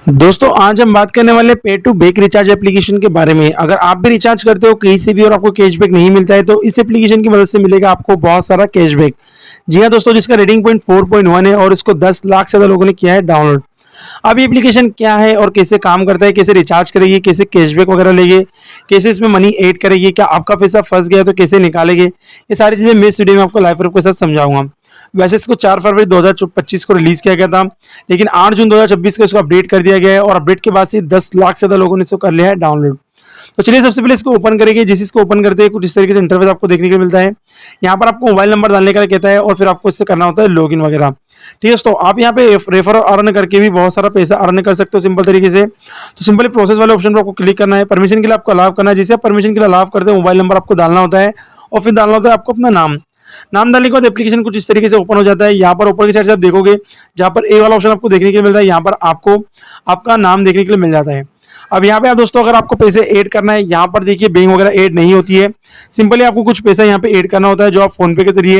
दोस्तों आज हम बात करने वाले पे टू बेक रिचार्ज एप्लीकेशन के बारे में। अगर आप भी रिचार्ज करते हो कहीं से भी और आपको कैशबैक नहीं मिलता है तो इस एप्लीकेशन की मदद से मिलेगा आपको बहुत सारा कैशबैक। जी हाँ दोस्तों, जिसका रेटिंग पॉइंट 4.1 है और इसको 10 लाख से ज्यादा लोगों ने किया है डाउनलोड। अब ये एप्लीकेशन क्या है और कैसे काम करता है, कैसे रिचार्ज करेगी, कैसे कैशबैक वगैरह लेंगे, कैसे इसमें मनी ऐड करेगी, क्या आपका पैसा फंस गया तो कैसे निकालेंगे, ये सारी चीजें मैं इस वीडियो में आपको लाइव प्रूफ के साथ समझाऊंगा। वैसे इसको 4 फरवरी 2025 को रिलीज किया गया था, लेकिन 8 जून 2026 को इसको अपडेट कर दिया गया है और अपडेट के बाद से 10 लाख से ज्यादा लोगों ने इसको कर लिया है डाउनलोड। तो चलिए सबसे पहले इसको ओपन करेंगे। जिस इसको ओपन करते हैं कुछ इस तरीके से इंटरफेस आपको देखने के लिए मिलता है। यहाँ पर आपको मोबाइल नंबर डालने का कहता है और फिर आपको इससे करना होता है लॉगिन वगैरह। ठीक है, तो आप यहाँ पे रेफर और अर्न करके भी बहुत सारा पैसा अर्न कर सकते हो सिंपल तरीके से। तो सिंपली प्रोसेस वाले ऑप्शन पर आपको क्लिक करना है, परमिशन के लिए आपको अलाउ करना है। जिसे आप परमिशन के लिए अलाउ करते हैं मोबाइल नंबर आपको डालना होता है और फिर डालना होता है आपको अपना नाम डालने के बाद एप्लीकेशन कुछ इस तरीके से ओपन हो जाता है। यहाँ पर ऊपर की साइड से आप देखोगे जहाँ पर ए वाला ऑप्शन आपको देखने के लिए मिलता है, यहाँ पर आपको आपका नाम देखने के लिए मिल जाता है। अब यहाँ पे दोस्तों अगर आपको पैसे ऐड करना है, यहाँ पर देखिए बैंक वगैरह ऐड नहीं होती है। सिंपली आपको कुछ पैसा यहाँ पे ऐड करना होता है जो आप फोन पे के जरिए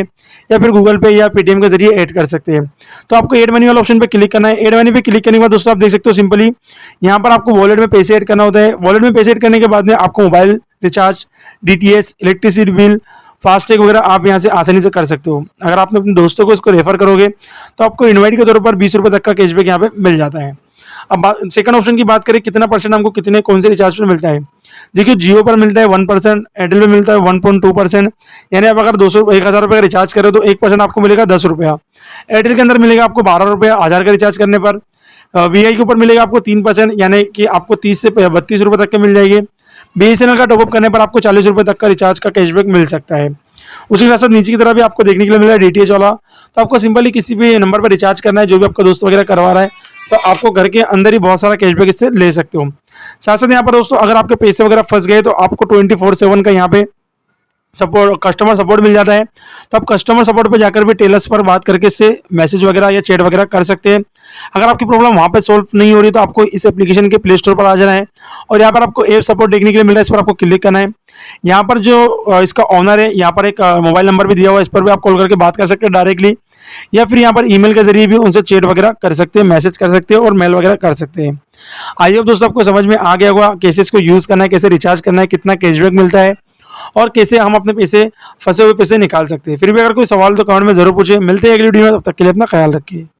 या फिर गूगल पे या पेटीएम के जरिए ऐड कर सकते हैं। तो आपको ऐड मनी वाला ऑप्शन पे क्लिक करना है। ऐड मनी पे क्लिक करने के बाद दोस्तों आप देख सकते हो सिंपली यहाँ पर आपको वॉलेट में पैसे ऐड करना होता है। वॉलेट में पैसे ऐड करने के बाद में आपको mobile recharge, DTH, electricity bill, FASTag वगैरह आप यहाँ से आसानी से कर सकते हो। अगर आप अपने दोस्तों को इसको रेफर करोगे तो आपको इनवाइट के तौर पर 20 रुपये तक का कैशबैक यहाँ पे मिल जाता है। अब सेकंड ऑप्शन की बात करें, कितना परसेंट हमको कितने कौन से रिचार्ज पर मिलता है। देखिए जियो पर मिलता है 1%, एयरटेल पे मिलता है 1.2%। यानी आप अगर 1000 रुपये का रिचार्ज करो तो 1% आपको मिलेगा 10 रुपया। एयरटेल के अंदर मिलेगा आपको 12 रुपया 1000 का रिचार्ज करने पर। वीआई के ऊपर मिलेगा आपको 3%, यानी कि आपको 30 से 32 रुपये तक के मिल जाएगी। बीएसएनएल का टॉपअप करने पर आपको 40 रुपये तक का रिचार्ज का कैशबैक मिल सकता है। उसके साथ साथ नीचे की तरफ भी आपको देखने के लिए मिल रहा है डीटीएच वाला। तो आपको सिंपली किसी भी नंबर पर रिचार्ज करना है जो भी आपका दोस्त वगैरह करवा रहा है, तो आपको घर के अंदर ही बहुत सारा कैशबैक इससे ले सकते हो। साथ साथ यहाँ पर दोस्तों अगर आपके पैसे वगैरह फंस गए तो आपको 24/7 का यहाँ पे सपोर्ट, कस्टमर सपोर्ट मिल जाता है। तो आप कस्टमर सपोर्ट पे जाकर भी टेलर्स पर बात करके इससे मैसेज वगैरह या चैट वगैरह कर सकते हैं। अगर आपकी प्रॉब्लम वहाँ पे सॉल्व नहीं हो रही तो आपको इस एप्लीकेशन के प्ले स्टोर पर आ जाना है और यहाँ पर आपको ऐप सपोर्ट देखने के लिए मिल रहा है, इस पर आपको क्लिक करना है। यहाँ पर जो इसका ऑनर है, यहाँ पर एक मोबाइल नंबर भी दिया हुआ है, इस पर भी आप कॉल करके बात कर सकते हैं डायरेक्टली, या फिर यहाँ पर ईमेल के जरिए भी उनसे चैट वगैरह कर सकते हैं, मैसेज कर सकते हैं और मेल वगैरह कर सकते हैं। आई होप दोस्तों आपको समझ में आ गया होगा कैसे इसको यूज़ करना है, कैसे रिचार्ज करना है, कितना कैशबैक मिलता है और कैसे हम अपने पैसे फंसे हुए पैसे निकाल सकते हैं। फिर भी अगर कोई सवाल तो कमेंट में जरूर पूछे। मिलते हैं अगली वीडियो में, तब तक के लिए अपना ख्याल रखिए।